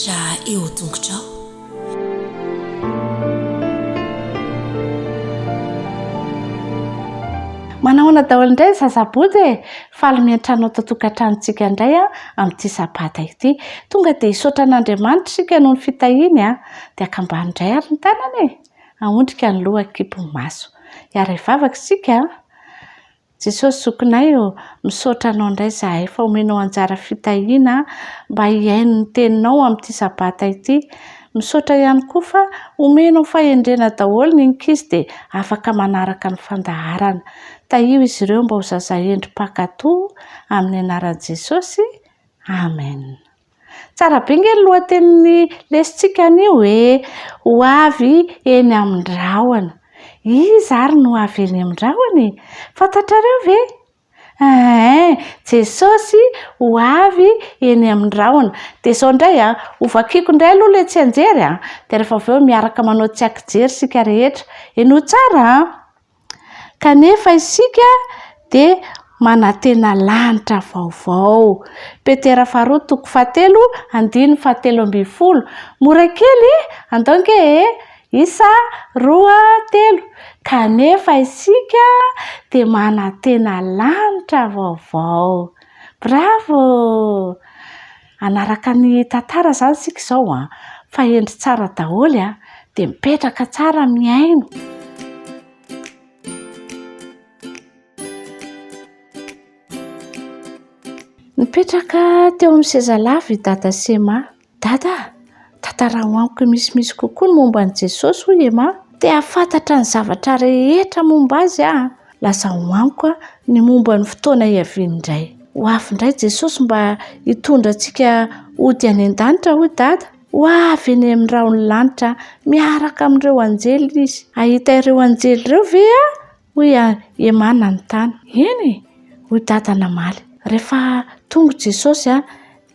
mianatra eo tongotrao. Manahoana daholo indray zazabody faly miantrano totokantranotsika indray amin'ity sabata ity. Tonga dia hisaotra an'Andriamanitra sika noho ny fitahiny dia akambany indray ary ny tanany ahondrika ny loha kipo maso. Iara hivavaka sika Jesosy zokinay misaotra anao indray zahay fa omenao anjara fitahiana mba hiaino ny teninao amin'ity sabata ity. Misaotra ihany koa fa omenao fahendrena daholo ny ankizy dia afaka manaraka ny fandaharana. Tahio izy ireo mba ho zaza endrim-pakatoa amin'ny anaran'i Jesosy. Amen. Tsara be nge ny lohatenin'ny lesintsika anio ho avy eny amin'ny rahona. Iza ary no avy eny amin'ny rahona? Fantatrareo ve? Jesosy ho avy eny amin'ny rahona. Dia izao indray ho vakiako indray aloha ilay tsy anjery dia rehefa avy eo miaraka manao tsiakijery sika rehetra. Eno tsara kanefa isika dia manantena lanitra vaovao. Petera 2:7-7. Mora kely andao nge isa 2:3. Kanefa isika dia manantena lanitra vaovao. Bravo! Anaraka ny tantara zany sika izao fa endry tsara daholo dia mipetraka tsara miaino. Nipetraka teo amin'ny seza lava i dada Sema. Dada, tantarao amiko misimisy kokoa ny momba an'i Jesosy hoy ma. Dia afantatra ny zavatra rehetra momba azy lazao amiko ny momba ny fotoana hiaviany indray. Ho avy indray Jesosy mba hitondra antsika ody any an-danitra hoy dada. Ho avy eny amin'ny rahona lanitra miaraka amin'ireo anjely izy. Ahita ireo anjely ireo ve hoy Emana ny tany. Eny hoy dada namaly. Rehefa tonga Jesosy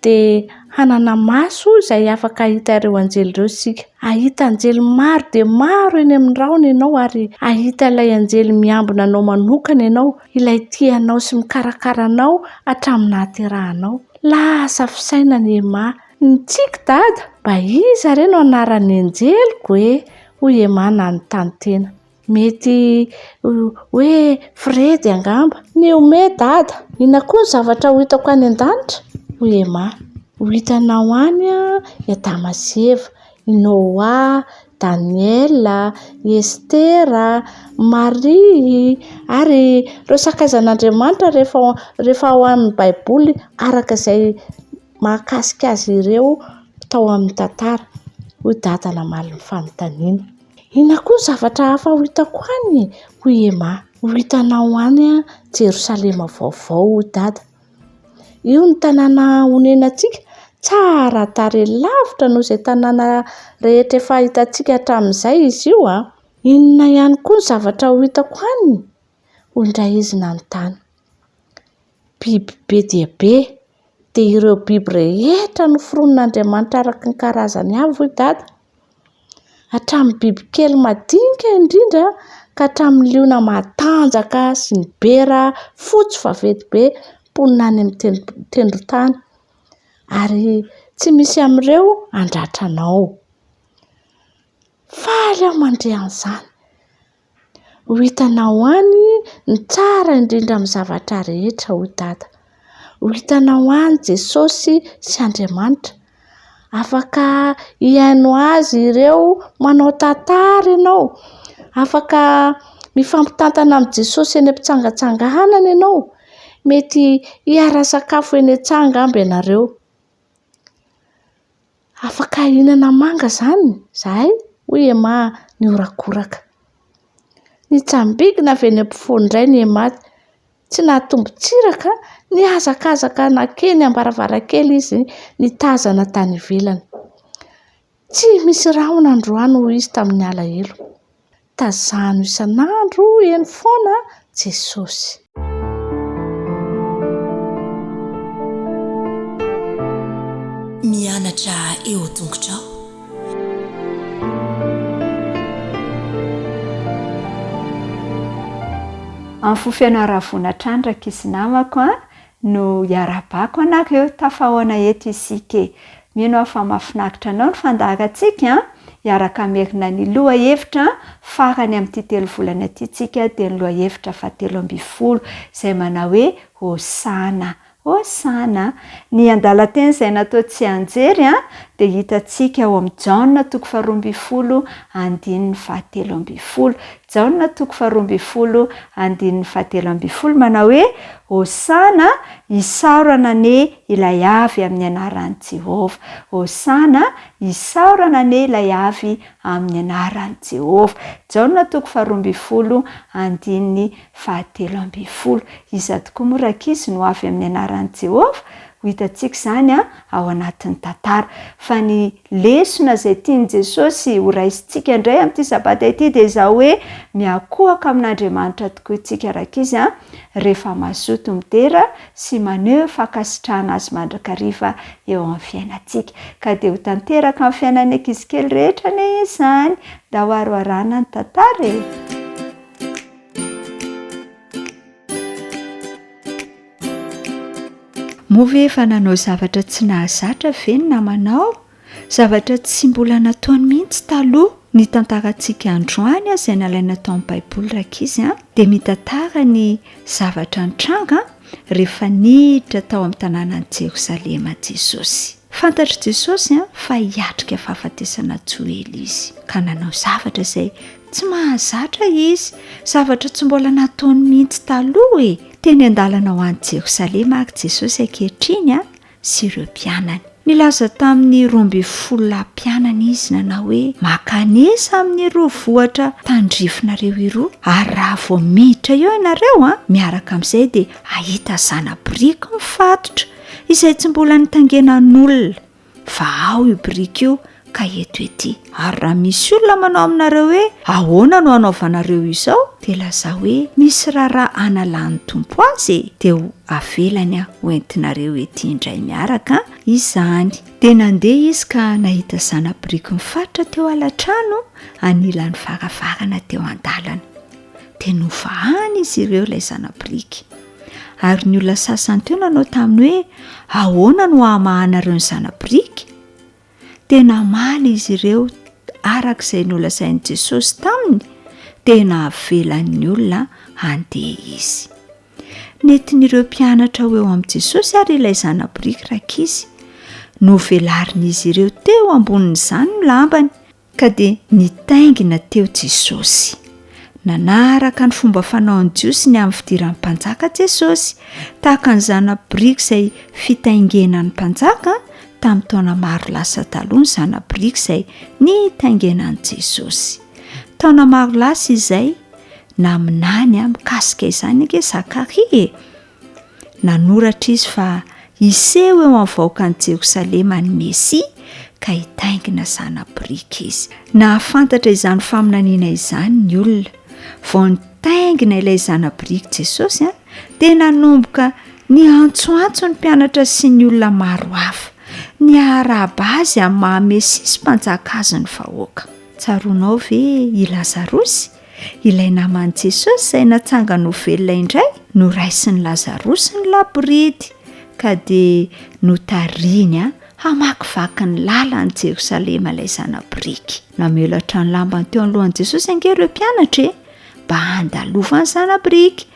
dia hanana maso izay afaka ahita ireo anjely ireo sika. Ahita anjely maro dia maro eny amin'ny rahona ianao ary ahita ilay anjely miambina anao manokana ianao, ilay tianao sy mikarakara anao hatramin'ny nahaterahanao. Lasa fisaina ny Ema. Ny tsiky dada, mba iza re no anaran'ny anjeliko hoy Emana ny tany tena. Mety hoe Fredy angamba. Ny ome dada, ina koa ny zavatra ho hitako any an-danitra hoy Ema. Ho hitanao any Damaseva, Noa, Daniela, Estera, Maria ary ireo sakaizan'Andriamanitra rehefa ao amin'ny Baiboly araka izay mahakasika azy ireo tao amin'ny tantara hoy dada namaly ny fanontaniana. Ina koa ny zavatra hafa ho hitako any hoy Ema. Ho hitanao any Jerosalema vaovao hoy dada. Io ny tanàna honenantsika tsara tarehy lavitra noho izay tanàna rehetra efa hitantsika hatramin'izay izy io Inona ihany koa ny zavatra ho hitako any hoy indray izy nanontany. Biby be dia be dia ireo biby rehetra noforonon'Andriamanitra araka ny karazany avy hoy dada. Hatramin'ny biby kely madinika indrindra ka hatramin'ny liona matanjaka sy ny bera fotsy vaventy be mponina any amin'ny tendron-tany ary tsy misy amin'ireo andratra anao. Faly aho mandray an'izany. Ho hitanao any ny tsara indrindra amin'ny zavatra rehetra hoy dada. Ho hitanao any Jesosy sy Andriamanitra. Afaka hiaino azy ireo manao tantara ianao. Afaka mifampitantana amin'ny Jesosy eny am-pitsangatsanganana ianao. Mety hiara sakafo eny an-tsanga amby ianareo. Afaka hihinana manga izany zahay hoy Ema niorakoraka. Nitsambikina avy eny am-pifoany indray ny Ema. Tsy nahatombo tsiraka nihazakazaka nakeny am-baravarankely izy nitazana tany ivelany. Tsy misy rahona androany hoy izy tamin'ny alahelo. Tazano isan'andro eny foana Jesosy. Mianatra eo tongotrao. Amin'ny fofianaravoana trandraka isy namako no iarabako anareo tafahoana eto isika mino aho fa mahafinaritra anao ny fandaharantsika hiaraka miarina ny loha hevitra farany amin'ity 3 volana ty tsika dia ny loha hevitra 17 izay manao hoe hosana hosana. Ny andalateny izay natao tsy anjery dia hitantsika ao amin'ny Jaona 2:12 andininy 17. Jaona 2:12 andininy 17 manao hoe hosana isaorana ane ilay avy amin'ny anaran'i Jehovah. Hosana isaorana ane ilay avy amin'ny anaran'i Jehovah. Jaona 2:12 andininy 17. Iza tokoa moa rakizy no avy amin'ny anaran'i Jehovah? Ho hitantsika izany ao anatin'ny tantara. Fa ny lesona izay tiany Jesosy ho raisintsika indray amin'ity sabata ity dia izao hoe miakohaka amin'Andriamanitra tokoa isika rakizy rehefa mazoto midera sy maneho fankasitrahana azy mandrakariva eo amin'ny fiainantsika. Ka dia ho tanteraka amin'ny fiainan'ny ankizy kely rehetra ane izany. Da ho aroarana ny tantara e. Moa ve efa nanao zavatra tsy nahazatra ve ny namanao? Zavatra tsy mbola nataony mihitsy taloha? Ny tantarantsika androany izay nalaina tao amin'ny Baiboly rakizy dia mitantara ny zavatra nitranga rehefa niditra tao amin'ny tanànan'i Jerosalema Jesosy. Fantatry Jesosy fa hiatrika fahafatesana Joely izy, ka nanao zavatra izay tsy mahazatra izy, zavatra tsy mbola nataony mihitsy taloha e. Teny an-dalana ho an'i Jerosalema ary Jesosy ankehitriny sy ireo mpianany. Nilaza tamin'ny 12 mpianany izy nanao hoe makanesa amin'ny rovohatra tandrifonareo iroa ary raha vao miditra eo ianareo miaraka amin'izay dia ahita zana biriky mifatotra izay tsy mbola nitangenan'olona fa ao io biriky io ka eto ety. Ary raha misy olona manao aminareo hoe ahoana no anaovanareo izao dia lazao hoe misy raharaha analan'ny tompo azy dia ho avelany ho entinareo ety indray miaraka izany. Dia nandeha izy ka nahita zana biriky mifatotra teo alatrano anilan'ny varavarana teo an-dalana dia novahany izy ireo ilay zana biriky. Ary ny olona sasany teo nanao taminy hoe ahoana no hamahanareo ny zana biriky? Tena maly izy ireo arak'izay nolazain'i Jesosy taminy, tena avelan'ny olona handeha izy. Nentin'ireo mpianatra ho eo amin'i Jesosy ary ilay zana biriky rakizy. Novelarin'izy ireo teo ambonin'izany ny lambany ka dia nitaingina teo Jesosy. Nanaraka ny fomba fanaon'ny Jiosy ny amin'ny fidiran'ny mpanjaka Jesosy, tahaka ny zana biriky izay fitaingenan'ny mpanjaka tamin'ny taona maro lasa taloha ny zana biriky izay nitaingenan'i Jesosy. Taona maro lasa izay naminany mikasika izany ange Zakaria. Nanoratra izy fa hiseho eo amin'ny vahoakan'i Jerosalema ny Mesia ka hitaingina zana biriky izy. Nahafantatra izany faminaniana izany ny olona. Vao nitaingina ilay zana biriky Jesosy dia nanomboka ny antsoantso ny mpianatra sy ny olona maro hafa. Ny araba azy amin'ny maha-Mesia sy mpanjaka azy ny vahoaka. Tsaroanao ve i Lazarosy? Ilay naman'i Jesosy izay natsanga novelona indray noraisiny Lazarosy ny laboridy ka dia notariany hamakivaky ny lalany Jerosalema ilay zana biriky. Namelatra ny lambany teo alohan'i Jesosy ange ireo mpianatra mba handalova ny zana biriky.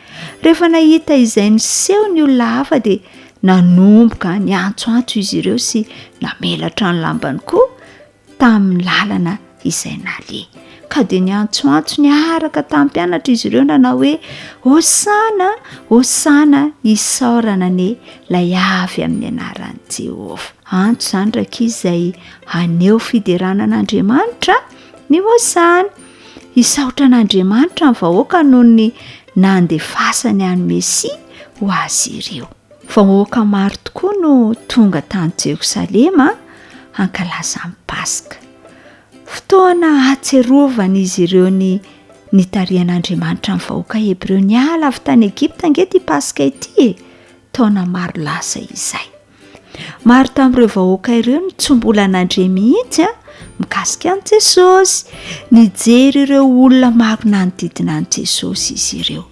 Rehefa nahita izay niseho ny olona hafa dia nanomboka ny antsoantso izy ireo sy namelatra ny lambany koa tamin'ny lalana izay naleha. Ka dia ny antsoantso niaraka tamin'ny mpianatra izy ireo nanao hoe hosana hosana isaorana ane lay avy amin'ny anaran'i Jehovah. Antso izany rakizy izay haneho fideranan'Andriamanitra ny hosana. Isaotra an'Andriamanitra ny vahoaka noho ny nandefasany an'i Mesia ho azy ireo. Vahoaka maro tokoa no tonga tany Jerosalema hankalaza ny Paska. Fotoana atserovana izy ireo ny tarihan'Andriamanitra ny vahoaka Hebreo niala avy tany Egipta ange ity Paska ity taona maro lasa izay. Maro tamin'ireo vahoaka ireo ny tsy mbola nandre mihitsy mikasika an'i Jesosy, nijery ireo olona maro nanodidina an'i Jesosy izy ireo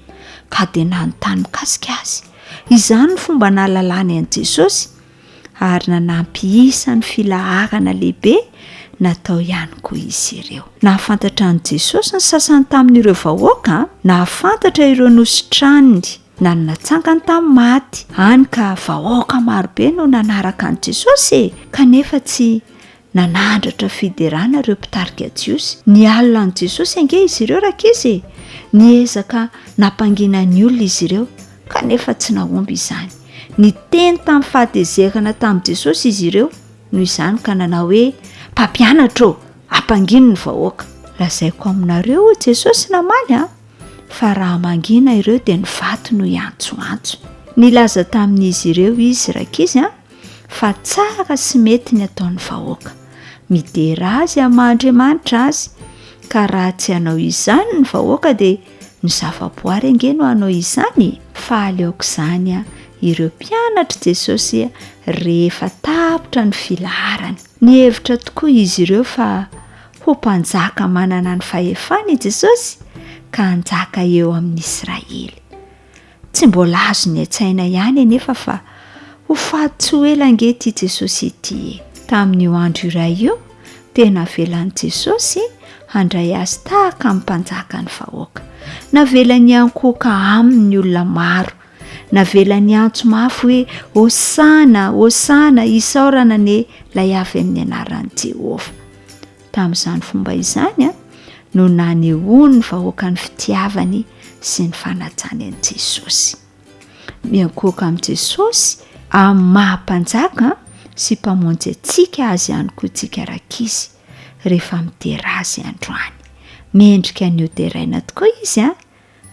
ka dia nanontany mikasika azy. Izany ny fomba nahalalany an'i Jesosy ary nanampy isan'ny filaharana lehibe natao ihany koa izy ireo. Nahafantatra an' Jesosy ny sasany tamin'ireo vahoaka, nahafantatra ireo nositraniny na natsangany tamin'ny maty, hany ka vahoaka marobe no nanaraka an' Jesosy kanefa tsy nanandratra fiderana ireo mpitarika jiosy. Nialina an' Jesosy ange izy ireo rakizy, niezaka nampangina ny olona izy ireo kanefa tsy nahomby izany. Niteny tamin'ny fahatezerana tamin'i Jesosy izy ireo, noho izany ka nanao hoe mpampianatra ampangino ny vahoaka. Lazaiko aminareo Jesosy namaly fa raha mangina ireo dia ny vato no iantsoantso. Nilaza tamin'izy ireo izy rakizy fa tsara sy mety ny ataon'ny vahoaka midera azy amahandriamanitra azy, ka raha tsy hanao izany ny vahoaka dia ny zava-boary ange no hanao izany. Fa aleoko izany ireo mpianatra Jesosy rehefa tapitra ny filaharany. Nihevitra tokoa izy ireo fa ho mpanjaka manana ny fahefany Jesosy ka hanjaka eo amin'ny Israely. Tsy mbola azo ny antsaina ihany anefa fa ho faty ho ela ange ity Jesosy ity. Tamin'io andro iray io tena velan'i Jesosy handray azy tahaka amin'ny mpanjaka ny vahoaka. Navelany ankoka aminy olona maro, navelany antso mafy hoe hosana, hosana, isaorana ne lay avy amin'ny anaran'i Jehovah. Tamin'izany fomba izany no nanehoany ny vahoaka ny fitiavany sy ny fanajany an'i Jesosy. Miankoka amin'i Jesosy amin'ny mahampanjaka sy mpamonjy antsika azy ihany koa tsika rakizy rehefa midera azy androany. Mendrika ny hoderaina tokoa izy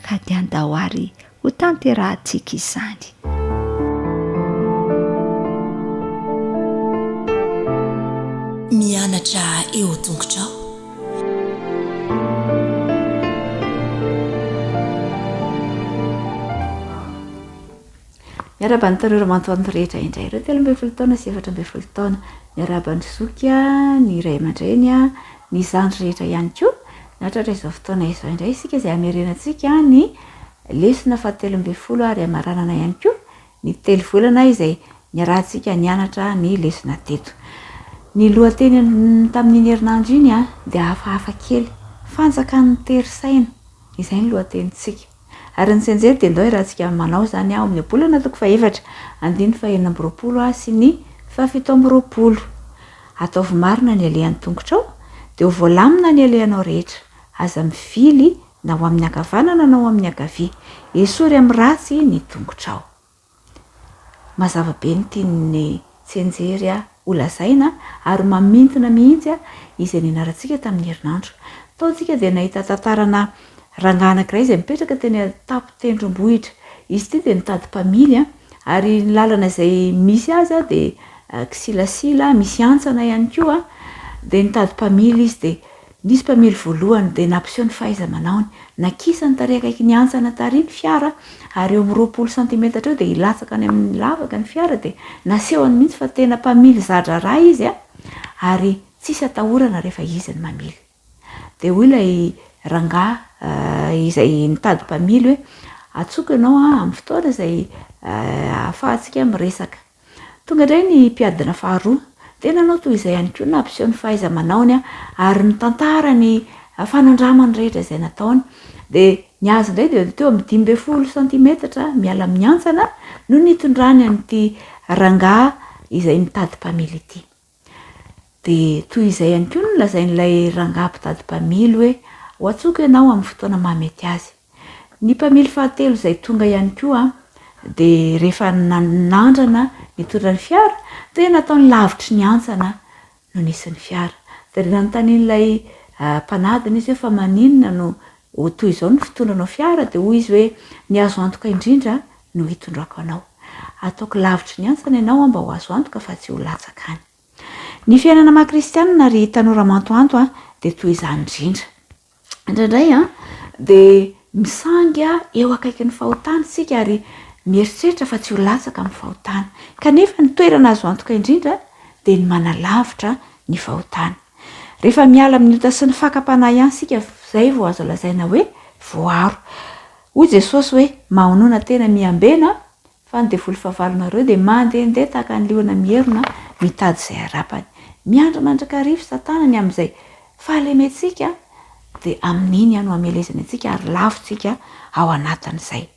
ka dia andahoary ho tanterahantsika izany. Mianatra eo tongotrao. Miarabany tareo mantoan'ny rehetra indray ireo 13 taona sy 14 taona. Miarabany zoky ny ray aman-dreny ny zandry rehetra ihany koa. Natratra izao fotoana izao indray isika izay amerenantsika ny lesona fa 13 ary amaranana ihany koa ny 3 volana izay niarahantsika nianatra ny lesona teto. Ny lohateny tamin'ny herinandro iny dia hafahafa kely, fanjakan'ny tery-saina, izay ny lohatenitsika. Ary ny senjery dia ndao irantsika manao zany ao amin'ny bolana toko fa-4 andiny fa-20 sy ny fa-17. Ataovy marina ny alehan'ny tongotrao dia ho voalamina ny alehanao rehetra, aza mivily na ho amin'ny ankavanana na ho amin'ny ankavia, esory amin'ny ratsy ny tongotrao. Mazava be ny tian'ny senjery ho lazaina ary mamintona mihitsy izay nianarantsika tamin'ny herinandro. Taontsika dia nahita tantarana rangahy anankiray izay mipetraka teny tapo-tendrombohitra. Izy ity dia nitady mpamily ary ny lalana izay misy azy dia kisilasila, misy antsana ihany koa dia nitady mpamily izy dia nisy mpamily voalohany dia nampiseho ny fahaiza-manaony, nakisa ny tarehy akaiky ny antsana tary ny fiara ary eo amin'ny 20 cm dia ilatsaka any amin'ny lavaka ny fiara dia nasehony mihitsy fa tena mpamily zadra ra izy ary tsisy atahorana rehefa izy ny mamily. Dia hoy ilay rangahy izay nitady mpamily hoe atsoka ianao amin'ny fotoana izay ahafahantsika miresaka. Tonga indray ny mpiadina faharoa dia nanao toy izay ihany koa, nampiseho ny fahaiza-manaony ary ny tantara ny fanandramany rehetra izay nataony. Dia ny azy indray dia teo amin'ny 12 cm miala amin'ny antsana no nitondrany an'ity rangahy izay nitady mpamily ity. Dia toy izay ihany koa no lazain'ilay rangahy mpitady mpamily hoe ho atsoka ianao amin'ny fotoana mahamety azy. Ny mpamily fahatelo izay tonga ihany koa dia rehefa nandrana nitondra ny fiara dia nataony lavitry ny antsana no nisy ny fiara. Dia nanontanian'ilay mpanadina izy hoe fa maninona no toy izao ny fitondranao fiara, dia hoy izy hoe ny azo antoka indrindra no hitondrako anao. Ataoko lavitry ny antsana ianao mba ho azo antoka fa tsy ho latsaka any. Ny fiainana maha-kristianina ary tanora mantoanto dia toy izany indrindra. Indraindray dia misangy eo akaiky ny fahotana isika ary mieritreritra fa tsy ho latsaka amin'ny fahotana. Kanefa ny toerana azo antoka indrindra dia ny manalavitra ny fahotana. Rehefa miala amin'ny ota sy ny fakam-panahy ihany isika izay vao azo lazaina hoe voaro. Hoy Jesosy hoe mahonoana tena miambena fa ny devoly fahavalonareo dia mandehandeha tahaka ny liona mierina mitady izay arapany. Miandro mandrakarivo satanany amin'izay fahalementsika dia amin'iny iano amelezany antsika ary lafontsika ao anatin'izay.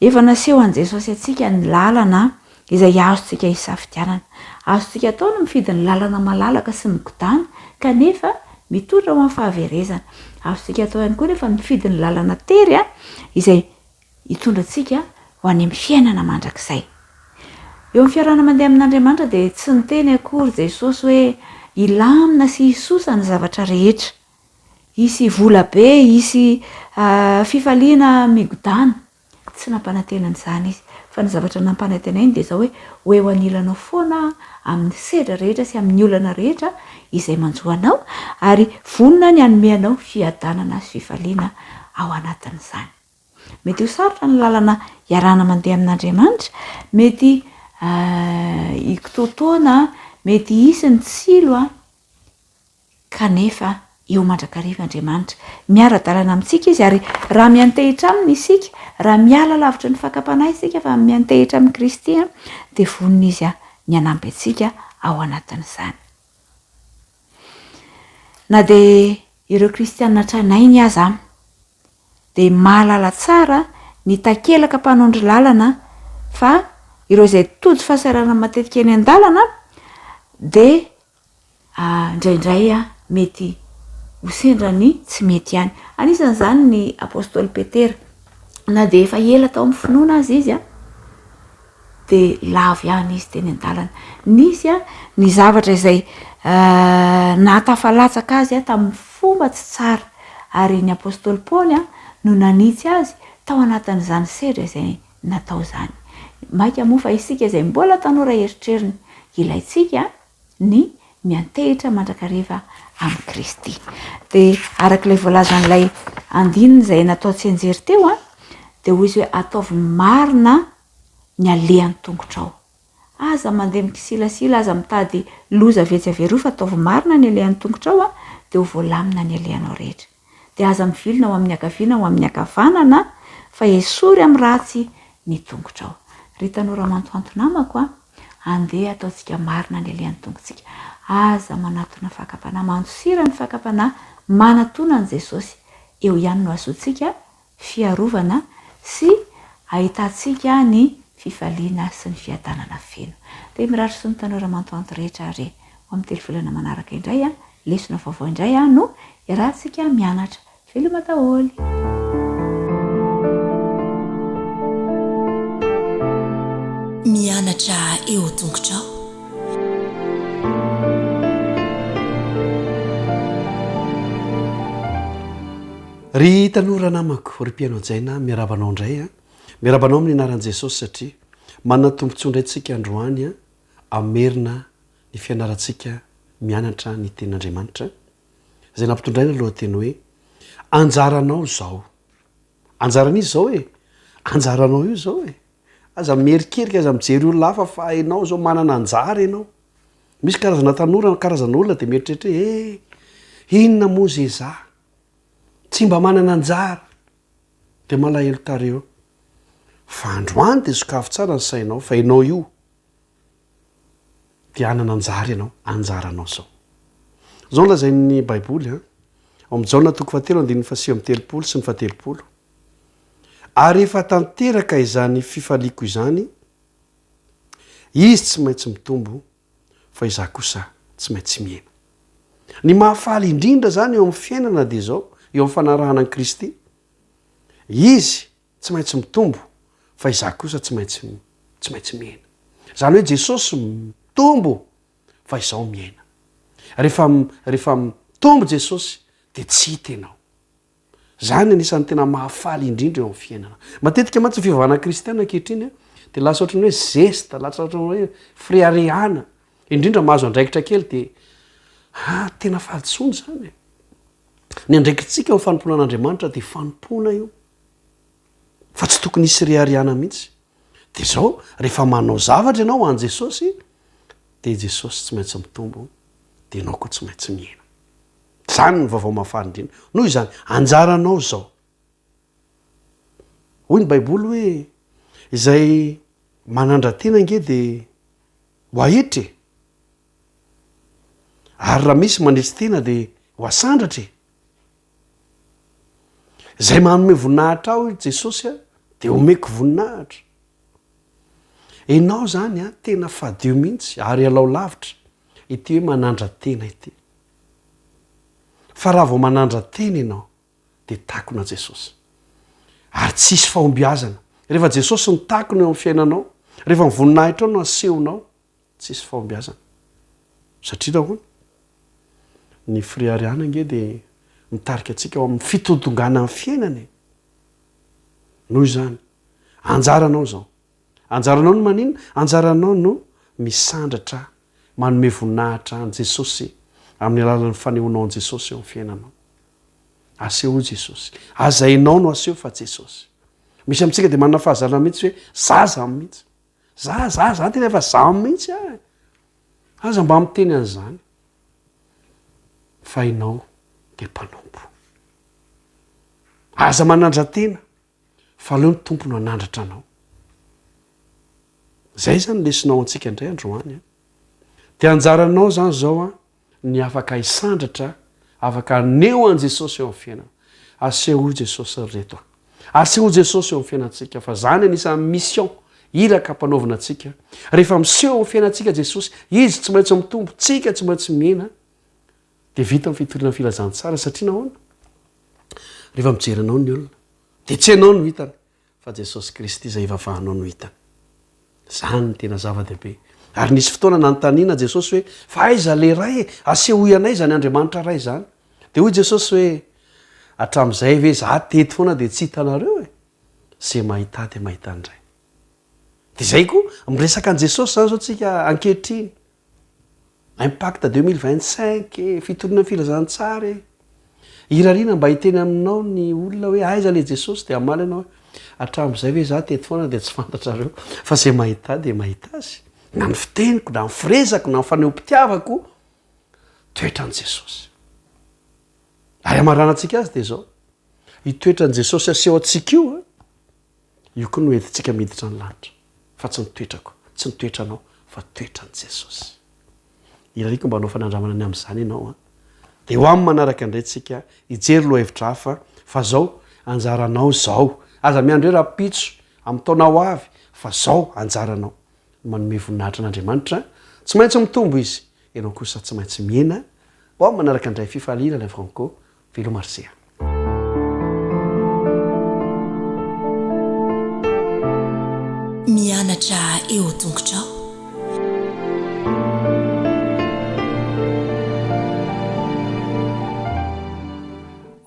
Efa naseho an' Jesosy atsika ny lalana izay azontsika hisafidianana. Azontsika atao no mifidy ny lalana malalaka sy migodana kanefa mitondra ho amin'ny fahaverezana. Azontsika atao ihany koa nefa mifidy ny lalana tery izay hitondra antsika ho any amin'ny fiainana mandrakizay. Eo amin'ny fiarahana mandeha amin'Andriamanitra dia tsy niteny akory Jesosy hoe ilamina sy hisosa ny zavatra rehetra. Hisy vola be, hisy fifaliana migodana. Tsy nampanantenana izany izy. Fa ny zavatra nampanantena iny dia izao hoe ho eo anilanao foana amin'ny sedra rehetra sy amin'ny olana rehetra izay manjoanao ary vonona ny anomeanao fiadanana sy fifaliana ao anatin'izany. Mety ho sarotra ny lalana iarahana mandeha amin'Andriamanitra, mety ikitotoana, mety hisy ny tsilo kanefa eo mandrakariva Andriamanitra miara-dalana amintsika izy ary raha miantehitra aminy isika, raha miala lavitra ny fakapanahy isika fa miantehitra amin'ny Kristy dia vonona izy ny anampy antsika ao anatin'izany. Na dia ireo kristianina tranainy aza dia mahalala tsara ny takelaka mpanondro lalana fa ireo izay tojo fahasairana matetika eny an-dalana dia indraindray mety ho sendrany tsy mety ihany. Anisan'izany ny apôstôly Petera. Na dia efa ela tao amin'ny finoana azy izy dia lavo ihany izy teny an-dalana. Nisy ny zavatra izay nahatafalatsaka azy tamin'ny fomba tsy tsara ary ny apôstôly Paoly no nanitsy azy tao anatin'izany sedra izay natao izany. Maika moa fa isika izay mbola tanora eritreriny ilaitsika ny miantehitra mandrakariva amin'ny Kristy. Dia arak'ilay voalazan'ilay andininy izay natao tsenjery teo dia hoy izy hoe ataovy marina ny alehan'ny tongotrao. Aza mandeha mikisilasila, aza mitady loza vetsy averoa fa ataovy marina ny alehan'ny tongotrao dia ho voalamina ny alehanao rehetra. Dia aza mivilona ho amin'ny akaviana ho amin'ny akavanana fa esory amin'ny ratsy ny tongotrao. Ry tanora mantoanto namako andeha ataontsika marina ny alehan'ny tongotsika. Aza manatona fakapanahy, mandosira ny fakapanahy, manatona an' Jesosy. Eo ihany no azotsika fiarovana sy ahitantsika ny fifaliana sy ny fiadanana feno. Dia miratro sy ny tanora mantoanto rehetra ary ho amin'ny telovolana manaraka indray lesona vaovao indray no iarahantsika mianatra. Veloma daholo. Mianatra eo tongotrao. Ry tanora namako, ry mpianao jaina, miarabanao indray miarabanao amin'ny anaran'i Jesosy satria manana tombontsoa indrayntsika androany amerina ny fianarantsika mianatra ny tenin'Andriamanitra izay nampitondraina lohateny hoe anjaranao zao. Anjaran'izy zao anjaranao io zao aza merikerika, aza mijery olona hafa fa hainao zao manana anjara ianao. Misy karazana tanora, karazana olona dia mieritreritra inona moa zay za tsy mba manana anjara dia malahelo tareo. Fa androany dia sokafo tsara ny sainao fa ianao io dia anana anjara ianao, anjaranao zao. Zao lazain'ny Baiboly ao amin'ny Jaona 7:7 sy 7. Ary efa tanteraka izany fifaliako izany, izy tsy maintsy mitombo fa izaho kosa tsy maintsy miaina. Ny mahafaly indrindra zany eo amin'ny fiainana dia zao, eo amin'ny fanarahana an'i Kristy, izy tsy maintsy mitombo fa izaho kosa tsy maintsy miaina. Zany hoe Jesosy mitombo fa izaho miaina. Rehefa mitombo Jesosy dia tsy hita ianao. Zany anisan'ny tena mahafaly indrindra eo amin'ny fiainana. Matetika mantsy fivavahana kristiana ankehitriny dia lasa ohatran'ny hoe zesta, lasa ohatran'ny hoe friarehana. Indrindra mahazo andraikitra kely dia tena fahatsoana zany. Ny andraikitritsika amin'ny fanompoana an'Andriamanitra dia fanompoana io. Fa tsy tokony hisy riharihana mihitsy. Dia zao rehefa manao zavatra ianao ho an'i Jesosy dia Jesosy tsy maintsy mitombo dia ianao koa tsy maintsy miaina. Zany ny vaovao mahafaly indrindra. Noho izany anjaranao zao. Hoy ny Baiboly hoe izay manandra-tena nge dia ho ahetra e ary raha misy mandresy tena dia ho asandratra e zay manome voninahitra ao jesosy a dia omeko voninahitra ianao zany a tena fadio mihitsy ary alao lavitra ity hoe manandra tena ity fa raha vao manandra tena ianao dia takona jesosy ary tsisy fahombiazana rehefa jesosy ny takona eo amin'ny fiainanao rehefa mivoninahitra ao no asehonao tsisy fahombiazana satria nahoana ny friariana nge dia mitarika antsika ao amin'ny fitotongana amin'ny fiainany noho izany anjaranao zao anjaranao no manina anjaranao no misandratra manome voninahitra an jesosy amin'ny alalan'ny fanehoanao an jesosy eo amin'ny fiainanao aseho jesosy azainao no aseho fa jesosy misy amintsika dia manana fahazarana mihitsy hoe zaza mihitsy za tena efa za mihitsy aza mba miteny an'izany fa inao dia mpanompo aza manandra tena fa aleo ny tompo no anandratra anao zay zany lesinao antsika indray androany dia anjaranao zany zao a ny afaka hisandratra afaka neo an jesosy eo amin'ny fiainana aseho jesosy reto aseho jesosy eo amin'ny fiainantsika fa zany anisan'ny mission iraka mpanaovina atsika rehefa miseho eo amin'ny fiainantsika jesosy izy tsy maintsy mitombo tsika tsy maintsy mihena dia vita amin'ny fitoriana filazantsara satria nahoana rehefa mijeranao ny olona dia tsy ianao no hitany fa jesosy kristy izay ivavahanao no hitany zany ny tena zava-dehibe ary nisy fotoana nanontaniana jesosy hoe fa aiza le ray e aseho ianay zany andriamanitra ray zany dia hoy jesosy hoe hatramin'izay ve za teto foana dia tsy hitanareo e zay mahita dia mahita andray dia zay koa miresaka an' jesosy zany zao tsika ankehitriny impacte 2025 fitoriana filazantsara irariana mba hiteny aminao ny olona hoe aiza le jesosy dia amaly anao hatramin'izay hoe za teto foana dia tsy fantatrareo fa zay mahita dia mahita azy na ny fiteniko na ny firezako na ny faneho-pitiavako toetra an' jesosy ary amaranantsika azy dia zao hitoetra an' jesosy aseho atsika io koa no entintsika miditra ny lanitra fa tsy nitoetrako tsy nitoetra anao fa toetra an' jesosy irariko mba anao fanandramana ny amin'izany ianao dia ho amin'ny manaraka indray tsika hijery loha hevitra hafa fa zao anjaranao zao aza miandro hoe rapitso amin'ny taonao avy fa zao anjaranao manome voninahitra an'andriamanitra tsy maintsy mitombo izy ianao kosa tsy maintsy miena ho amin'ny manaraka indray fifalina le franco velo marsia mianatra eo tongotrao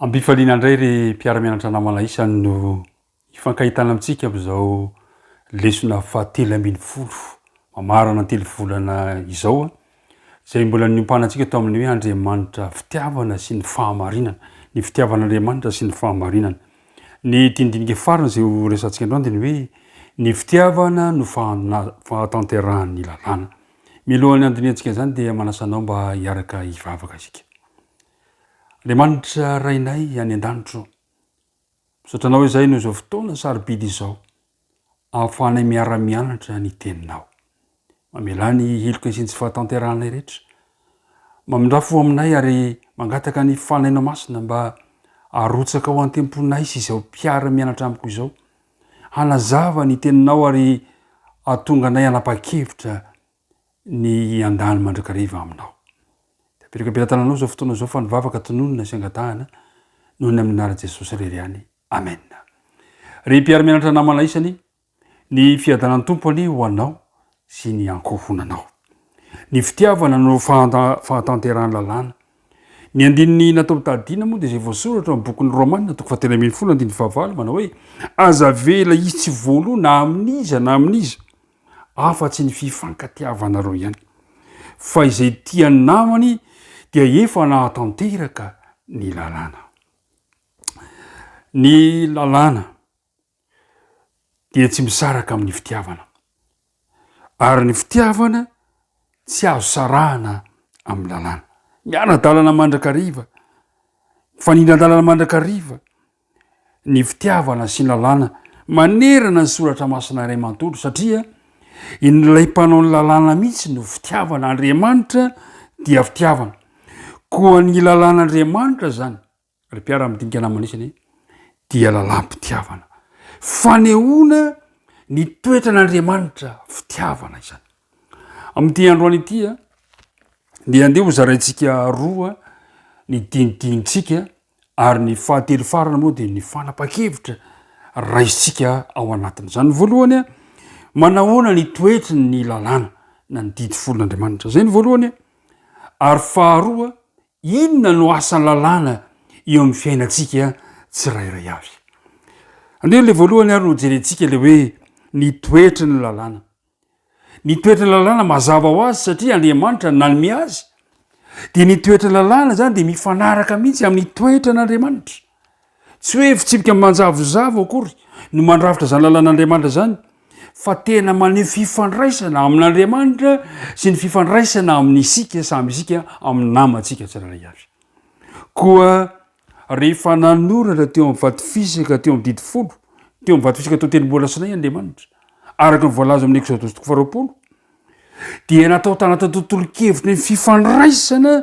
ambifaliana indray ry mpiara-mianatra namana isany no hifankahitana amintsika amin'izao lesona fahatelo ambin'ny folo mamarana telo volana izao zay mbola niompanantsika tao amin'ny hoe andriamanitra fitiavana sy ny fahamarinana ny fitiavan'andriamanitra sy ny fahamarinana ny tindiniky farana zay ho resantsika androany dia ny hoe ny fitiavana no fahatanterahany lalàna milohan'ny andiniantsika zany dia manasanao mba hiaraka hivavaka isika andriamanitra rainay any an-danitro misotranao hoe zay no zao fotoana sarobidy izao ahafahanay miara-mianatra ny teninao mamelany heloka isiny tsy fahatanteranay rehetra mamindrafo aminay ary mangataka ny fanainao masina mba arotsaka ao an-temponay sy izao mpiara-mianatra amiko izao hanazava ny teninao ary atonga anay anapa-kevitra ny andany mandrakariva aminao piraka-pilatananao zao fotoana zao fa nivavaka tononona sy angatahana noho ny aminara jesosy rery any amen ry mpiara-mianatra namana isany ny fiadanany tompony ho anao sy ny ankohonanao ny fitiavana no fahatanterahany lalàna ny andininy natao tadina moa dia zay voasoratra amin'ny bokin'ny romanina toko fahatelo ambin'ny folo andiny fahavalo manao hoe aza vela izy tsy voaloha na amin'iza afa-tsy ny fifankatiavanareo ihany fa izay tiany namany dia efa nahatanteraka ny lalàna dia tsy misaraka amin'ny fitiavana ary ny fitiavana tsy azo sarahana amin'ny lalàna miana-dalana mandrakariva fanina-dalana mandrakariva ny fitiavana sy ny lalàna manerana ny soratra masina iray manontolo satria in'ilay mpanao ny lalàna mihitsy no fitiavana andriamanitra dia fitiavana koa ny lalàn'andriamanitra zany ry mpiara amin'nydinika namanisany dia lalam-pitiavana fanehoana ny toetran'andriamanitra fitiavana izany amin'ity androany itya dia andeha ho zaraintsika roa ny dinidinitsika ary ny fahatelo farana moa dia ny fanapa-kevitra raisitsika ao anatiny zany voalohany manahoana ny toetry ny lalàna na ny didy folon'andriamanitra zay ny voalohany ary faharoa inona no asan'ny lalàna eo amin'ny fiainatsika tsirairay avy andeha le voalohany ary no jerentsika le hoe ny toetry ny lalàna ny toetry ny lalàna mazava ho azy satria andriamanitra nanome azy dia ny toetry ny lalàna zany dia mifanaraka mihitsy amin'ny toetra n'andriamanitra tsy hoe fitsipika manjavozavo akory no mandrafitra zany lalàn'andriamanitra zany fa tena maneho fifandraisana amin'andriamanitra sy ny fifandraisana amin'ny isika samy isika amin'ny namantsika tsiraray avy koa rehefa nanoratra teo amin'ny vatifisaka teo amin'ny didy folo teo amin'ny vatifisaka teo telombola sinay andriamanitra araka ny voalaza amin'ny exodosy toko faharoapolo dia natao tanaty tontolo-kevitra ny fifandraisana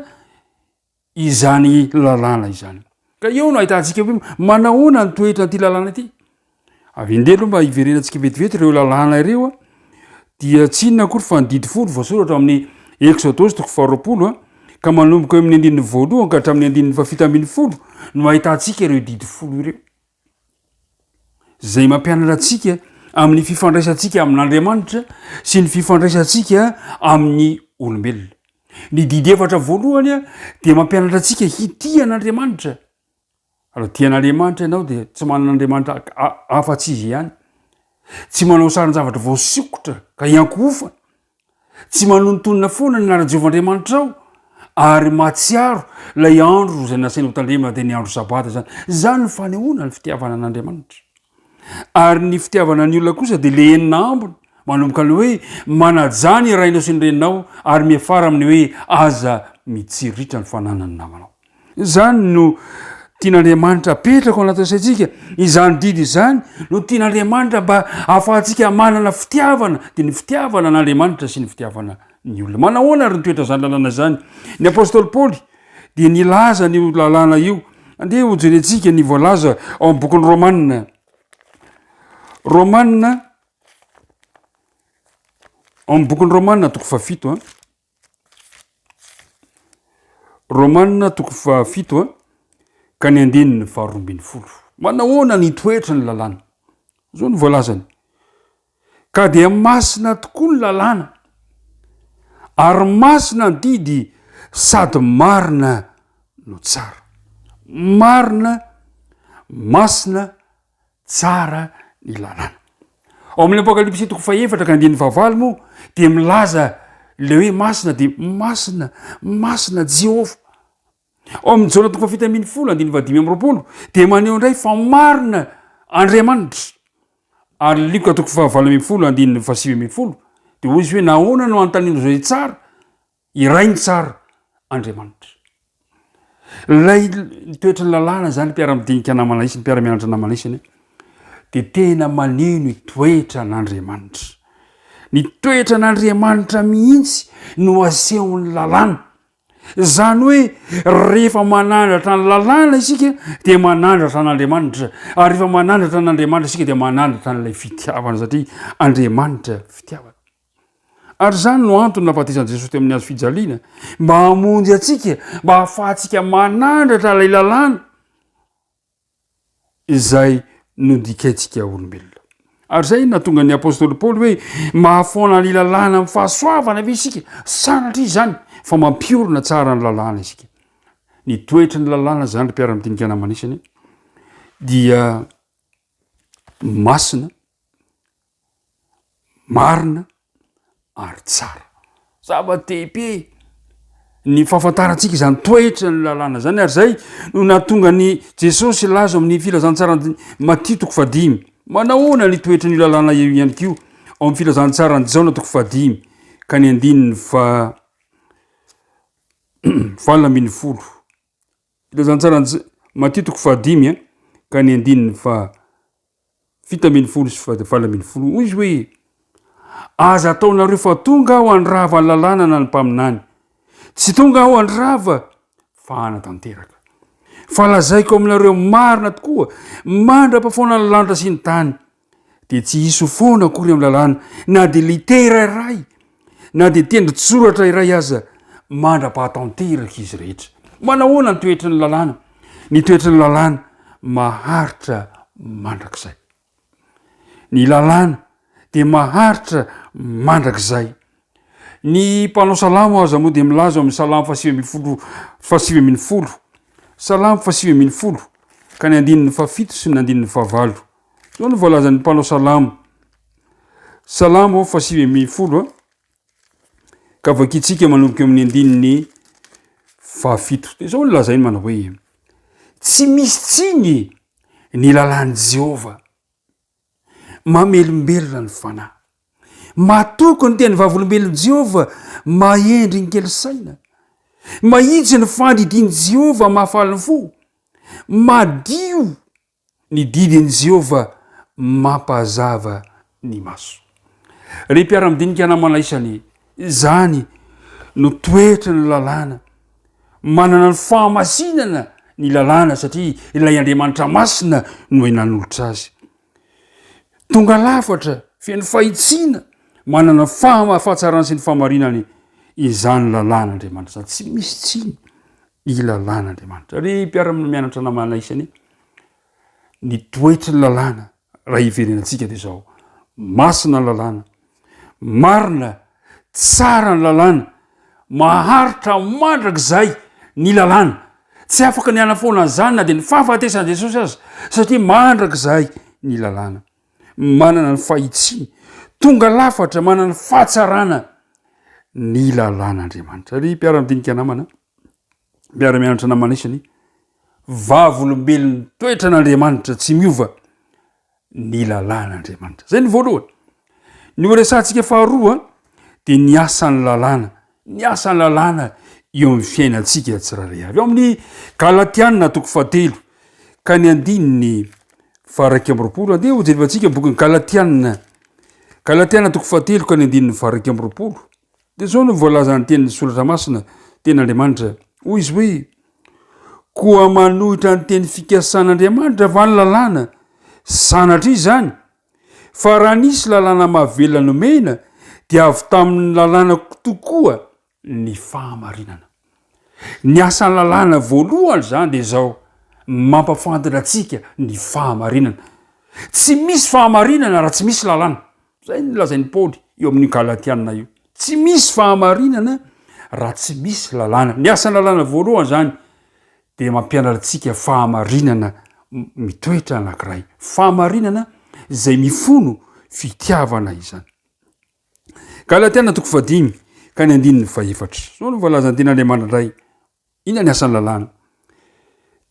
izany lalàna izany ka eo no ahitantsika hoe manahoana ny toetra n'ity lalàna ity avy indelo mba hiverenantsika vetivety ireo lalàna ireo dia tsinona akory fa nididy folo voasoratra amin'ny exodosy toko faharoapolo ka manomboka amin'ny andininy voalohany ka hatramin'ny andininy fafito ambin'ny folo no ahitantsika ireo didy folo ireo zay mampianatra atsika amin'ny fifandraisantsika amin'andriamanitra sy ny fifandraisantsika amin'ny olombelona ny didy efatra voalohany dia mampianatra atsika hitian'andriamanitra raha tian'andriamanitra ianao dia tsy manan'andriamanitra afa-tsy izy ihany tsy manao sarin-javatra voasikotra ka iankofa tsy manontonona foana ny anara-jehovaandriamanitra ao ary matsiaro lay andro zay nasaina hotandremana dia ny andro sabata zany ny fanehoana ny fitiavana an'andriamanitra ary ny fitiavana ny olona kosa dia le enina ambony manomboka ny hoe manajany rainao sy ny reninao ary miafara amin'ny hoe aza mitsiritra ny fananany namanao zany no tian'andriamanitra apetraka ao anaty saitsika izany didy izany no tian'andriamanitra mba ahafahantsika manana fitiavana dia ny fitiavana n'andriamanitra sy ny fitiavana ny olona manahoana ary nytoetra zany lalàna zany ny apôstôly paoly dia nilaza ny lalàna io andeha ho jerentsika ny voalaza ao amin'ny bokin'ny romanina ao amin'ny bokin'ny romanina toko fafito romanina toko fafito ka ny andininy faharoambin'ny folo manahoana ny toetra ny lalàna zao ny voalazany ka dia masina tokoa ny lalàna ary masina ny didy sady marina no tsara marina masina tsara ny lalàna ao amin'ny apokalipsy toko faefatra ka andin'ny fahavalo moa dia milaza le hoe masina dia masina jehova ao amin'ny jaona toko fafito ambin'ny folo andiny vadimy amby roapolo dia maneho indray fa marina andriamanitra ary likoka toko fahavalo ambin'ny folo andin'ny fahasivy ambin'ny folo dia hoy izy hoe nahoana no antanino zay tsara iray ny tsara andriamanitra lay toetra ny lalàna zany mpiara-midinika namanaisy ny mpiara-mianatra namanaisany dia tena maneho ny toetra n'andriamanitra ny toetra n'andriamanitra mihitsy no asehon'ny lalàna zany hoe rehefa manandratra ny lalàna isika dia manandratra n'andriamanitra ary rehefa manandratra n'andriamanitra isika dia manandratra n'ilay fitiavana satria andriamanitra fitiavana ary zany no antony nafatezan'i jesosy teo amin'ny azo fijaliana mba hamonjy atsika mba hahafahantsika manandratra lay lalàna izay nodikaintsika olombelona ary zay natonga ny apôstôly paoly hoe mahafoana ny lalàna amin'ny fahasoavana ve isika sanatria izany fa mampiorona tsara ny lalàna isika ny toetry ny lalàna zany ry mpiara-midinika namanisany dia masina marina ary tsara zava-dehibe ny fahafantarantsika izany toetra ny lalàna zany ary zay no natonga ny jesosy laza amin'ny filazantsarany Matio toko fadimy manahoana ny toetra ny lalàna io ihany kio ao amin'ny filazantsarany Jaona toko fadimy ka ny andininy valo ambin'ny folo filazantsarany Matio toko fadimy ka ny andininy fito ambin'ny folo sy valo ambin'ny folo hoy izy hoe aza ataonareo fa tonga aho andrava ny lalàna na ny mpaminany tsy tonga aho andrava fa anatanteraka fa lazaiko aminareo marina tokoa mandra-pafoana ny lanitra sy ny tany de tsy iso foana akory amin'ny lalàna na de litera iray na de tendri-tsoratra iray aza mandra-pahatanteraka izy rehetra manahoana ny toetra ny lalàna ny toetra ny lalàna maharitra mandrakizay ny lalàna de maharitra mandrakizay ny mpanao salamo aza moa de milaza amin'ny salamo salamo 50 ka ny andininy fafito sy ny andininy favalo zao ny voalazan'ny mpanao salamo 50 ka vakitsika manomboka amin'ny andininy fafito de zao ny lazainy manao hoe tsy misy tsiny ny lalàny Jehova mamelombelona ny fanahy matoko ny teny vavolombelony Jehova mahendry ny kely saina mahitsy ny fandidiny Jehova mahafaly ny fo madio ny didiny Jehova mampazava ny maso ry mpiara-midinika namana isany zany no toetra ny lalàna manana ny fahamasinana ny lalàna satria ilay Andriamanitra masina no nanolotra azy tonga lafatra feno fahitsina manana fahatsarany sy ny fahamarinany izany lalàn'Andriamanitra tsy misy tsiny i lalàn'Andriamanitra ry mpiara-mianatra namana isany ny toetra ny lalàna raha iverenantsika de zao masina ny lalàna marina tsara ny lalàna maharitra mandrakizay ny lalàna tsy afaka ny anafoana zany na de ny fahafatesan'i Jesosy azy satria mandrakizay ny lalàna manana ny fahitsiny tonga lafatra manana ny fahatsarana ny lalàn'Andriamanitra ry mpiara-midinika namana mpiara-mianatra namana isany vavolombelony toetra n'Andriamanitra tsy miova ny lalàn'Andriamanitra zay ny voalohany ny oresantsika faharoa de ny asan'ny lalàna eo amin'ny fiainantsika tsirairay avy eo amin'ny Galatiana 3 ka ny andininy 2 ande ho jerevantsika bokyny Galatiana 3 ka ny andininy 2 de zao no voalazany tenin'ny soratra masina ten'Andriamanitra hoy izy hoe koa manohitra ny teny fikasan'Andriamanitra va ny lalàna sanatry zany fa raha nisy lalàna mahavelona nomena dia avy tamin'ny lalàna tokoa ny fahamarinana ny asan'ny lalàna voalohany zany de zao mampafantatra atsika ny fahamarinana tsy misy fahamarinana raha tsy misy lalàna zay ny lazain'ny Paoly eo amin'ny Galatiana io tsy misy fahamarinana raha tsy misy lalàna ny asan'ny lalàna voalohany zany de mampianatra atsika fahamarinana mitoetra anankiray fahamarinana zay mifono fitiavana izany Galatiana 3 ka ny andininy 4 zao no voalazany ten'Andriamanitra ndray ina ny asan'ny lalàna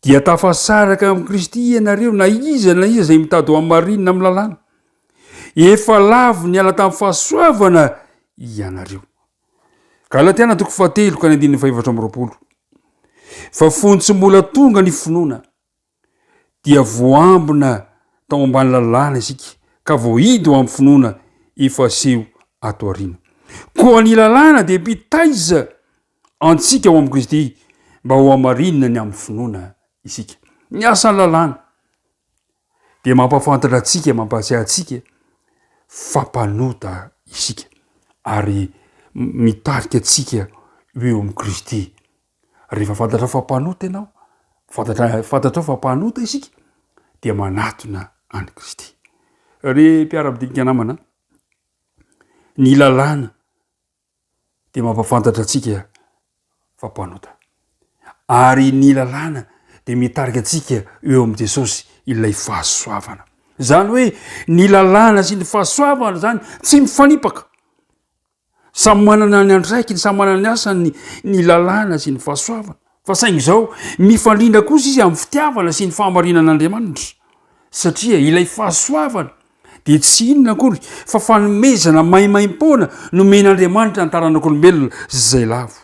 dia tafasaraka amin'i Kristy ianareo na iza zay mitady ho amarinina amin'ny lalàna efa lavo ny ala tamin'ny fahasoavana ianareo Galatiana 3 ka ny andininy 4 fa fony tsy mbola tonga ny finoana dia voambina tao ambany lalàna isika ka voahidy ho amin'ny finoana efa seho ato aoriana koa ny lalàna de mpitaiza antsika ho amin'ny Kristy mba ho amarinina ny amin'ny finoana isika ny asan'ny lalàna de mampafantatra atsika mampasiahy atsika fampanota isika ary mitarika atsika eo amin'ny Kristy rehefa fantatra fampanota ianao fantatra fampanota isika dia manatona any Kristy ry mpiara-midinika namana ny lalàna de mampafantatra atsika fampanota ary ny lalàna de mitarika atsika eo amin'ny Jesosy ilay fahasoavana zany hoe ny lalàna sy ny fahasoavana zany tsy mifanipaka samy manana ny andraikiny samy manana ny asany ny lalàna sy ny fahasoavana fa saingy zao mifandrindra kosa izy amin'ny fitiavana sy ny fahamarinan'Andriamanitra satria ilay fahasoavana de tsy inona akory fa fanomezana maimaim-pona nomen'Andriamanitra ny taranak'olombelona zay lavo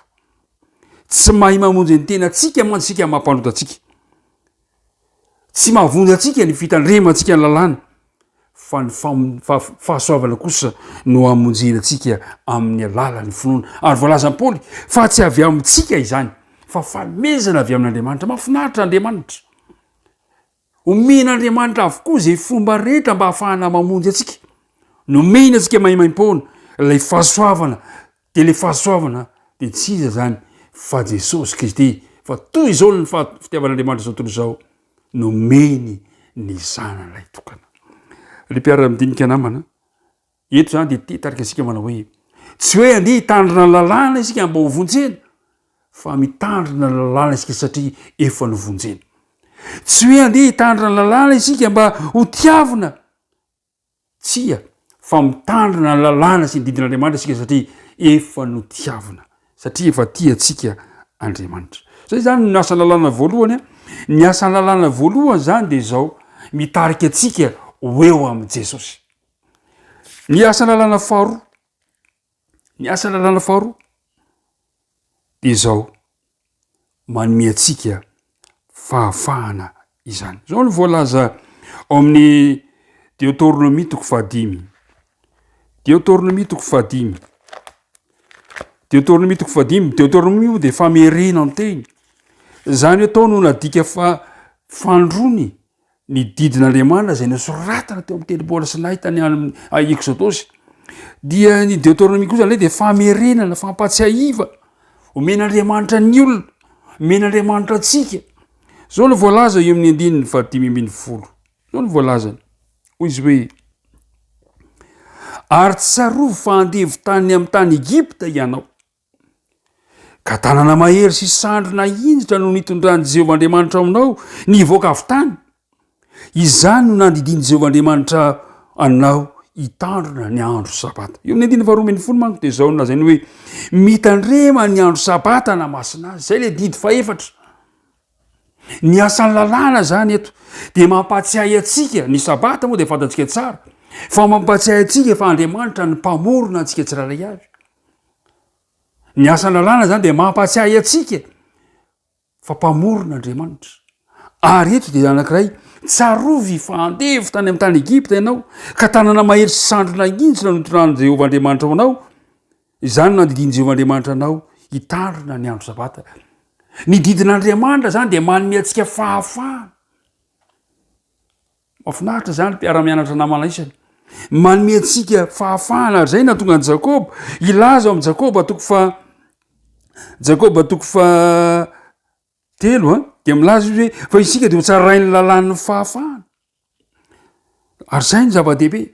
tsy mahay mamonjy ny tena atsika mantsika mampanotatsika tsy mahavonjy atsika ny fitandremantsika ny lalàna fa ny fahasoavana kosa no amonjena atsika amin'ny alala ny finoana ary voalazan'ny paoly fa tsy avy amintsika izany fa famezana avy amin'andriamanitra mahafinaritra andriamanitra omen'andriamanitra avokoa zay fomba rehetra mba hahafahana mamonjy atsika nomena atsika maimaim-poana lay fahasoavana de le fahasoavana de tsy iza zany fa Jesosy Kristy fa toy izao ny fitiavan'andriamanitra zao tontolo zao nomeny ny zanan'ilay tokana. Le mpiara-midinika namana eto zany de tetarika asika manao hoe tsy hoe andeha hitandrina lalàna isika mba ho vonjena fa mitandrina lalàna isika satria efa novonjena. Tsy hoe andeha hitandrina lalàna isika mba ho tiavina tsia fa mitandrina lalàna sy ny didin'andriamanitra isika satria efa no tiavina satria efa tia atsika Andriamanitra. Zay zany ny asan'ny lalàna voalohany ny asan'ny lalàna voalohany zany de zao mitarika atsika ho eo amin'ny Jesosy. Ny asan'ny lalàna faharoa de zao manome atsika fahafahana izany. Zao no voalaza ao amin'ny Deutéronomie 15. Deutéronomie 15. Deutéronomie 15. Deutéronomie de famerena ny teny. Zany atao no nadika fa fandrony ny didin'Andriamanitra zay nosoratana teo amin'ny teny Sinai tany a Exodosy. Dia ny Deutéronomie kosa zany de famerenana fampatsiahiva omen'Andriamanitra ny olona, omen'Andriamanitra atsika. Zao no voalaza eo amin'ny 15:10. Zao no voalaza. Hoy izy hoe ary tsy sarovo fa andevo tany amin'ny tany Egipta ianao ka tanana mahery sy sandrona injitra no nitondrany Jehovah Andriamanitra aminao nivoaka avy tany. Izany no nandidiany Jehovah Andriamanitra anao hitandrona ny andro sabata. Eo amin'ny 15:20 manko de zao na zany hoe mitandrema ny andro sabata na masina azy. Zay le didy faefatra. Ny asan'ny lalàna zany eto de mampatsiahy atsika ny sabata moa de fantatsika tsara fa mampatsiahy atsika fa Andriamanitra ny mpamorona antsika tsirairay avy. Ny asan'ny lalàna zany de mampatsiahy atsika fa mpamorona Andriamanitra. Ary eto de anankiray tsarovy fa andevo tany amin'ny tany Egipta ianao ka tanana mahery sy sandrona injitra no nitondrany Jehovah Andriamanitra anao. Izany nandidiny Jehovah Andriamanitra anao hitandrina ny andro sabata. Ny didin'Andriamanitra zany de manome atsika fahafahana. Mahafinaritra zany mpiara-mianatra namana isany. Manome atsika fahafahana ary zay natonga ny Jakoba ilaza ao amin'ny Jakoba toko fa 3 de milaza izy hoe fa isika de ho tsarain'ny lalàn'ny fahafahana. Ary zay ny zava-dehibe.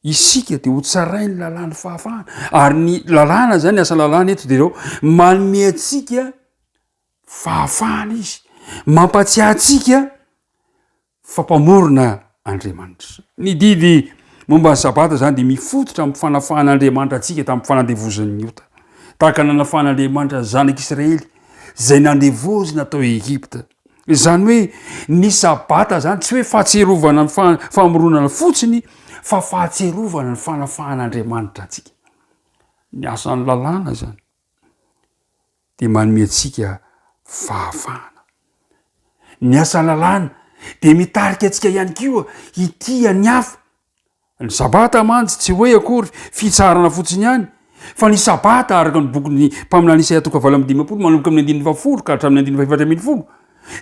Isika de ho tsarain'ny lalàn'ny fahafahana. Ary ny lalàna zany asa lalàna eto de reo manome atsika fahafahana izy. Mampatsiahy atsika fa mpamorona Andriamanitra. Ny didy momba ny sabata zany de mifototra amin'ny fanafahan'Andriamanitra atsika tamin'ny fanandevozan'ny ota. Tahaka nanafahan'Andriamanitra zanak'Israely zay nandevozina tao Egipta. Zany hoe ny sabata zany tsy hoe fahatserovana ny famoronana fotsiny fa fahatserovana ny fanafahan'Andriamanitra atsika. Ny asan'ny lalàna zany de manome atsika fahafahana. Ny asan'ny lalàna de mitarika atsika ihany koa hitia ny hafa. Ny sabata mantsy tsy hoe akory fitsarana fotsiny ihany fa ny sabata araka ny boky mpaminany Isaia 9:20 manomboka amin'ny 9:10 ka hatramin'ny 9:20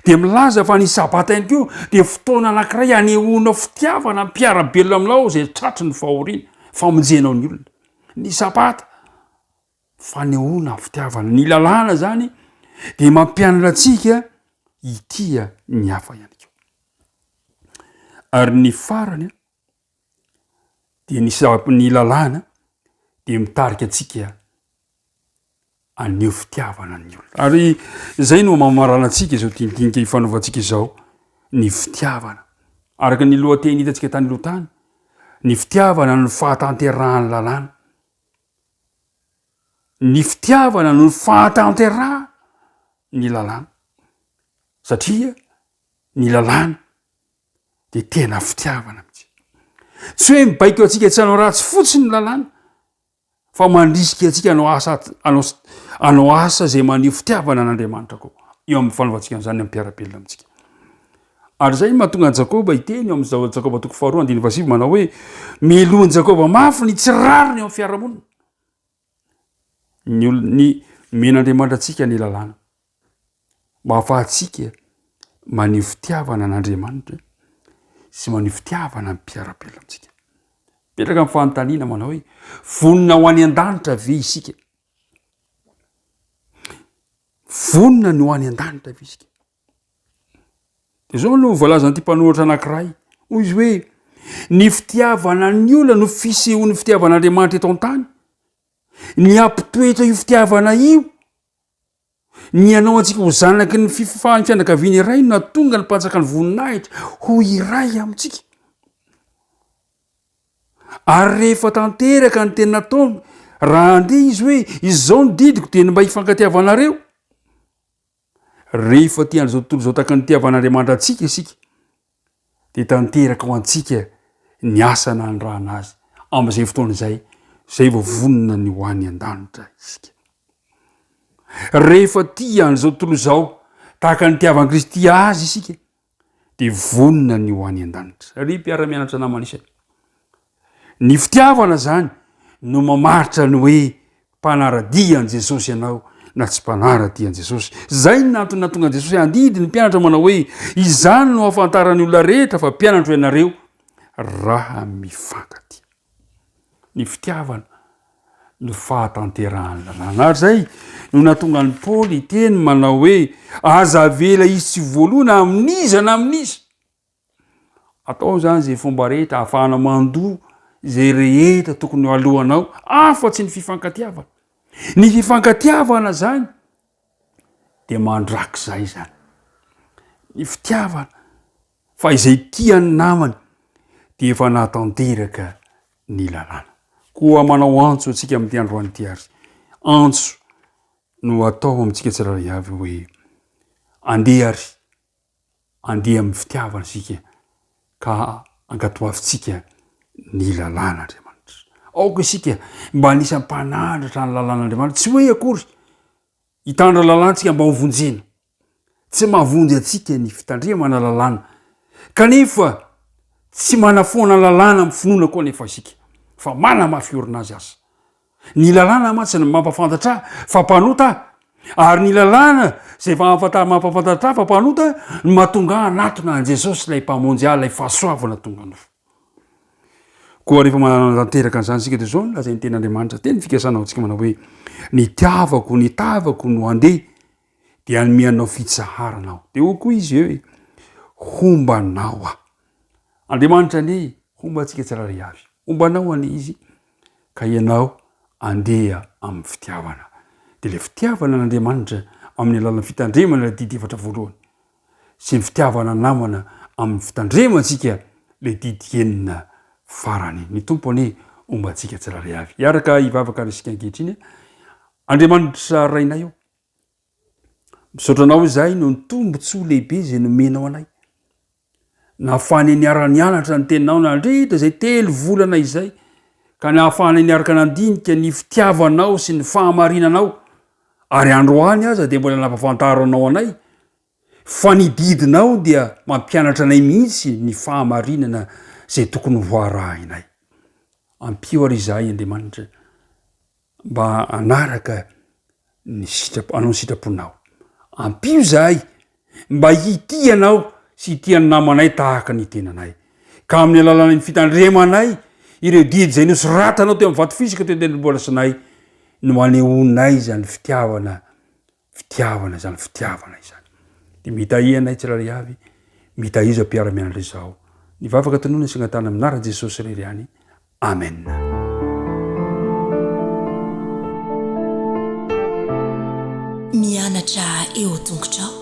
de milaza fa ny sabata ihany koa de fotoana anankiray anehoana fitiavana mpiara-belona aminao zay tratry ny fahoriana famonjenao ny olona. Ny sabata fanehoana fitiavana. Ny lalàna zany de mampianatra atsika hitia ny hafa ihany koa. Ary ny farany de ny lalàna de mitarika atsika aneo fitiavana ny olona. Ary zay no mamarana atsika izao tindinika ifanaovantsika izao ny fitiavana. Araka ny lohateny hitatsika tany lohantany, ny fitiavana no fahatanterahany lalàna. Ny fitiavana no fahatanteraha ny lalàna. Satria ny lalàna de tena fitiavana mihitsy. Tsy hoe mibaiko atsika tsy hanao ratsy fotsiny ny lalàna fa mandrisika atsika hanao asa zay maneho fitiavana an'Andriamanitra koa. Eo amin'ny fanaovantsika an'izany amin'ny mpiara-belona amintsika. ary zay mahatonga ny jakoba iteny eo am'zao jakoba toko faharoa andiny vasivy manao hoe milohany jakoba mafy ny tsy rariny eo amin'ny fiaramonina ny men'andriamanitra atsika ny lalàna mba hafahatsika manio fitiavana an'andriamanitra sy manio fitiavana ny mpiarapela amitsika petraka amin'ny fanontaniana manao hoe vonina ho any an-danitra ve isika vonina ny ho any an-danitra ve isika de zao no voalazan'ity mpanohatra anankiray hoy izy hoe ny fitiavana ny olona no fisehoan'ny fitiavan'andriamanitra eto an-tany ny ampitoetra io fitiavana io ny anao antsika ho zanaky ny fifahany fianakaviana iray na tonga ny mpanjaka ny voninahitra ho iray amitsika ary rehefa tanteraka ny tena nataony raha andeha izy hoe izao ny didiko de ny mba hifankatiavanareo rehefa ty an'izao tontolo zao taka ny tiavan'andriamanitra atsika isika de tanteraka ho antsika ny asana ny raha anazy am'izay fotoana izay zay vao vonina ny ho any an-danitra isika rehefa ty an'izao tontolo zao tahaka ny tiavan'i Kristy azy isika de vonina ny ho any an-danitra ry mpiara-mianatra namanisany ny fitiavana zany no mamaritra ny hoe mpanaradian Jesosy ianao na tsy mpanaradian Jesosy zay natona tonga an Jesosy andidy ny mpianatra manao hoe izany no hafantarany olona rehetra fa mpianatro ianareo raha mifankatia ny fitiavana no fahatanterahany lalàna ary zay no natonga ny Paoly teny manao hoe aza vela izy tsy voalohana amin'iza na amin'iza atao zany zay fomba rehetra ahafahana mandoa zay rehetra tokony ho alohanao afa-tsy ny fifankatiavana ny fifankatiavana zany de mandraky zay zany ny fitiavana fa izay tiany namany de efa natanteraka ny lalàna koa manao antso atsika amin'ity androany ity ary antso no atao amintsika tsiraray avy hoe andeha ary andeha amin'ny fitiavana sika ka ankatoavitsika ny lalàn'Andriamanitra aoka isika mba anisany mpanandratra ny lalàn'Andriamanitra tsy hoe akory hitandra lalàntsika mba hovonjena tsy mahavonjy atsika ny fitandremana lalàna kanefa tsy manafoana lalàna amin'ny finoana koa nefa isika fa mana mafiorina azy asa ny lalàna matsiny mampafantatra fa mpanota ary ny lalàna zay mampafantatra fa mpanota ny mahatonga anatona an Jesosy lay mpamonjy lay fahasoavana tonga nofo koa rehefa manatanteraka an'izany sika de zao lazay ny ten'Andriamanitra teny fikasana antsika manao hoe ny tavako no andeha de anomeanao fitsaharanao de ho koa izy hoe hombanao Andriamanitra ane homba antsika tsiraray avy hombanao ane izy ka ianao andeha amin'ny fitiavana de le fitiavana n'Andriamanitra amin'ny alalan'ny fitandremana le didy efatra voalohany sy ny fitiavana namana amin'ny fitandremantsika le didy enina farany ny tompo ane omba antsika tsiraray avy iaraka hivavaka resika ankehitriny Andriamanitra rainay io misaotranao izay no ny tombotsoa lehibe zay nomenao anay nahafahany niara-nianatra ny teninao nandritra zay 3 volana izay ka nahafahany niaraka nandinika ny fitiavanao sy ny fahamarinanao ary androany aza de mbola nampafantaranao anay fa nididinao dia mampianatra anay mihitsy ny fahamarinana zay tokony hoarahinay ampio ary izahay Andriamanitra mba anaraka anao sitraponao ampio izahay mba hitianao sy hitiany namanay tahaka ny tenanay ka amin'ny alalany fitandremanay ireo didy zay nosoratanao teo amin'ny vato fisika teo tendrombola sinay no anehoanay zany fitiavana zany fitiavana izany de mitahianay tsiraray avy mitahiza mpiara-mianatra izao ny vavaka tanoana sagnatana aminara Jesosy rery any amen mianatra eo tongotrao